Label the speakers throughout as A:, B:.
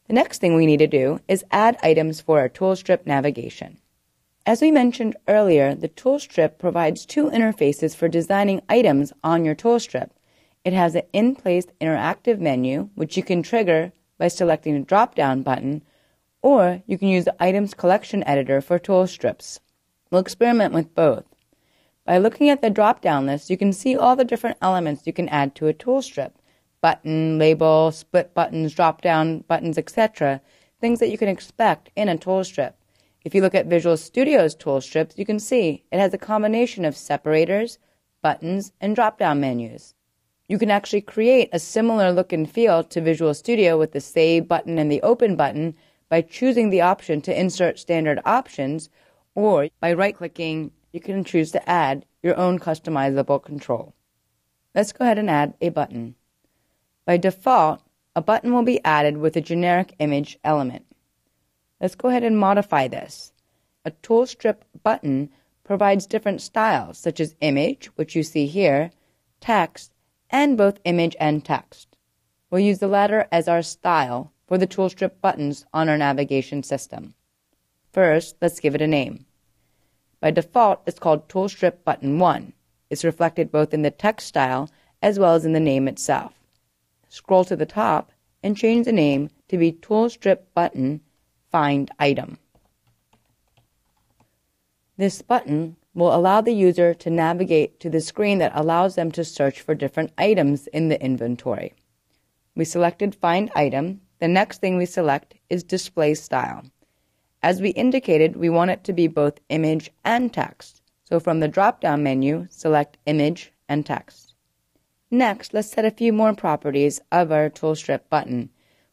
A: The next thing we need to do is add items for our toolstrip navigation. As we mentioned earlier, the toolstrip provides two interfaces for designing items on your toolstrip. It has an in-place interactive menu, which you can trigger by selecting a drop-down button, or you can use the Items Collection Editor for toolstrips. We'll experiment with both. By looking at the drop-down list, you can see all the different elements you can add to a toolstrip. Button, label, split buttons, drop-down buttons, etc. Things that you can expect in a toolstrip. If you look at Visual Studio's toolstrips, you can see it has a combination of separators, buttons, and drop-down menus. You can actually create a similar look and feel to Visual Studio with the Save button and the Open button by choosing the option to insert standard options, or by right-clicking, you can choose to add your own customizable control. Let's go ahead and add a button. By default, a button will be added with a generic image element. Let's go ahead and modify this. A toolstrip button provides different styles, such as image, which you see here, text, and both image and text. We'll use the latter as our style for the toolstrip buttons on our navigation system. First, let's give it a name. By default, it's called Toolstrip Button 1. It's reflected both in the text style as well as in the name itself. Scroll to the top and change the name to be Toolstrip Button Find Item. This button will allow the user to navigate to the screen that allows them to search for different items in the inventory. We selected Find Item. The next thing we select is Display Style. As we indicated, we want it to be both image and text. So from the drop-down menu, select Image and Text. Next, let's set a few more properties of our toolstrip button.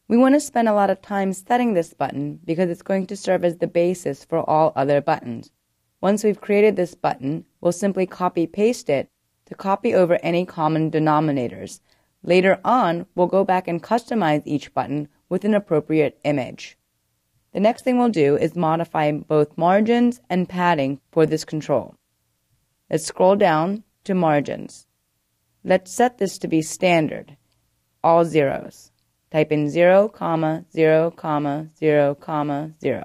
A: We want to spend a lot of time setting this button because it's going to serve as the basis for all other buttons. Once we've created this button, we'll simply copy-paste it to copy over any common denominators. Later on, we'll go back and customize each button with an appropriate image. The next thing we'll do is modify both margins and padding for this control. Let's scroll down to Margins. Let's set this to be standard, all zeros. Type in 0, 0, 0, 0.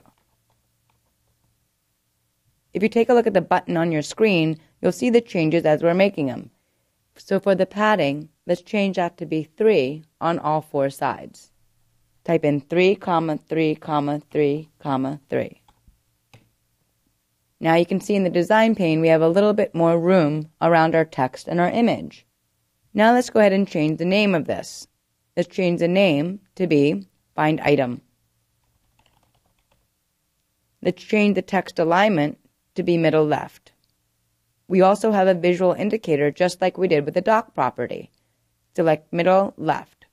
A: If you take a look at the button on your screen, you'll see the changes as we're making them. So for the padding, let's change that to be 3 on all four sides. Type in 3, 3, 3, 3. Now you can see in the design pane we have a little bit more room around our text and our image. Now let's go ahead and change the name of this. Let's change the name to be Find Item. Let's change the text alignment to be middle left. We also have a visual indicator just like we did with the dock property. Select middle left.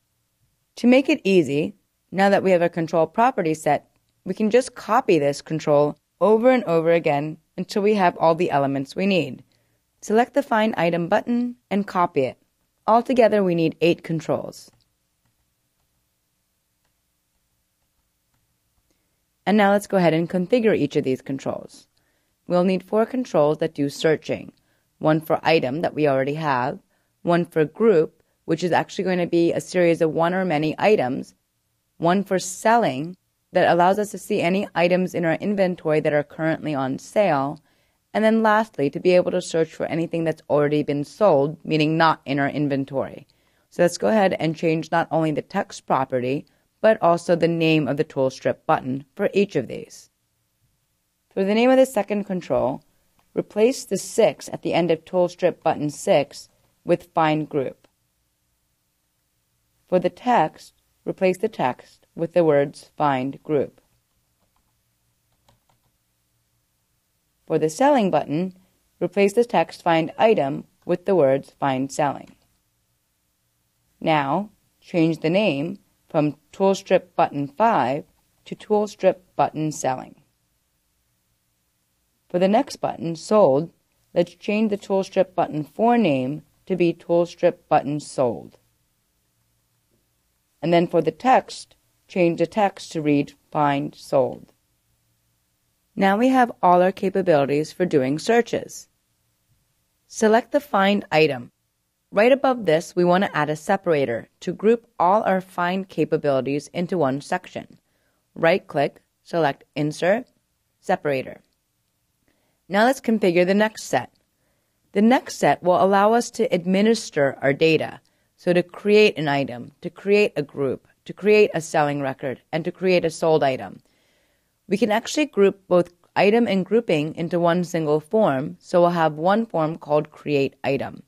A: To make it easy, now that we have a control property set, we can just copy this control over and over again until we have all the elements we need. Select the Find Item button and copy it. Altogether, we need 8 controls. And now let's go ahead and configure each of these controls. We'll need 4 controls that do searching. One for item that we already have, one for group, which is actually going to be a series of one or many items, one for selling that allows us to see any items in our inventory that are currently on sale, and then lastly, to be able to search for anything that's already been sold, meaning not in our inventory. So let's go ahead and change not only the text property, but also the name of the toolstrip button for each of these. For the name of the second control, replace the 6 at the end of toolstrip button 6 with Find Group. For the text, replace the text with the words Find Group. For the Selling button, replace the text Find Item with the words Find Selling. Now, change the name from Toolstrip Button 5 to Toolstrip Button Selling. For the next button, Sold, let's change the Toolstrip Button 4 name to be Toolstrip Button Sold. And then for the text, change the text to read Find Sold. Now we have all our capabilities for doing searches. Select the Find item. Right above this, we want to add a separator to group all our Find capabilities into one section. right-click, select Insert, Separator. Now let's configure the next set. The next set will allow us to administer our data, so to create an item, to create a group, to create a selling record, and to create a sold item. We can actually group both item and grouping into one single form, so we'll have one form called Create Item.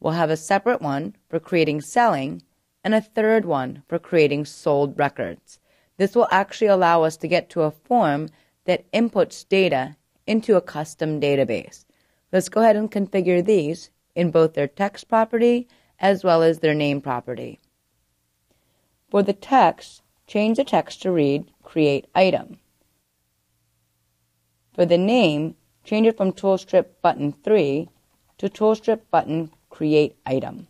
A: We'll have a separate one for creating selling, and a third one for creating sold records. This will actually allow us to get to a form that inputs data into a custom database. Let's go ahead and configure these in both their text property as well as their name property. For the text, change the text to read Create Item. For the name, change it from Toolstrip Button 3 to Toolstrip Button Create Item.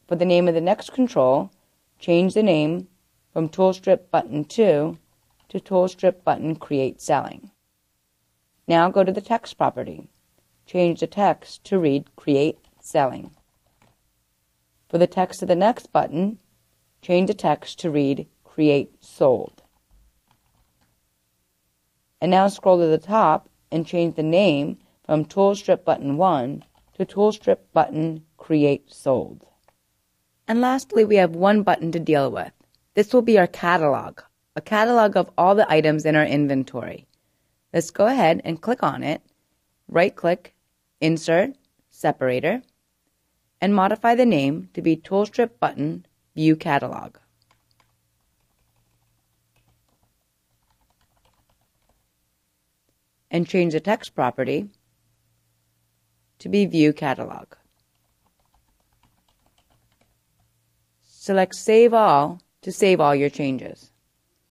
A: For the name of the next control, change the name from Toolstrip Button 2 to Toolstrip Button Create Selling. Now go to the text property. Change the text to read Create Selling. For the text of the next button, change the text to read Create Sold. And now scroll to the top and change the name from Toolstrip Button 1 to Toolstrip Button Create Sold. And lastly, we have one button to deal with. This will be our catalog, a catalog of all the items in our inventory. Let's go ahead and click on it, right-click, Insert, Separator, and modify the name to be Toolstrip Button View Catalog. And change the text property to be View Catalog. Select Save All to save all your changes.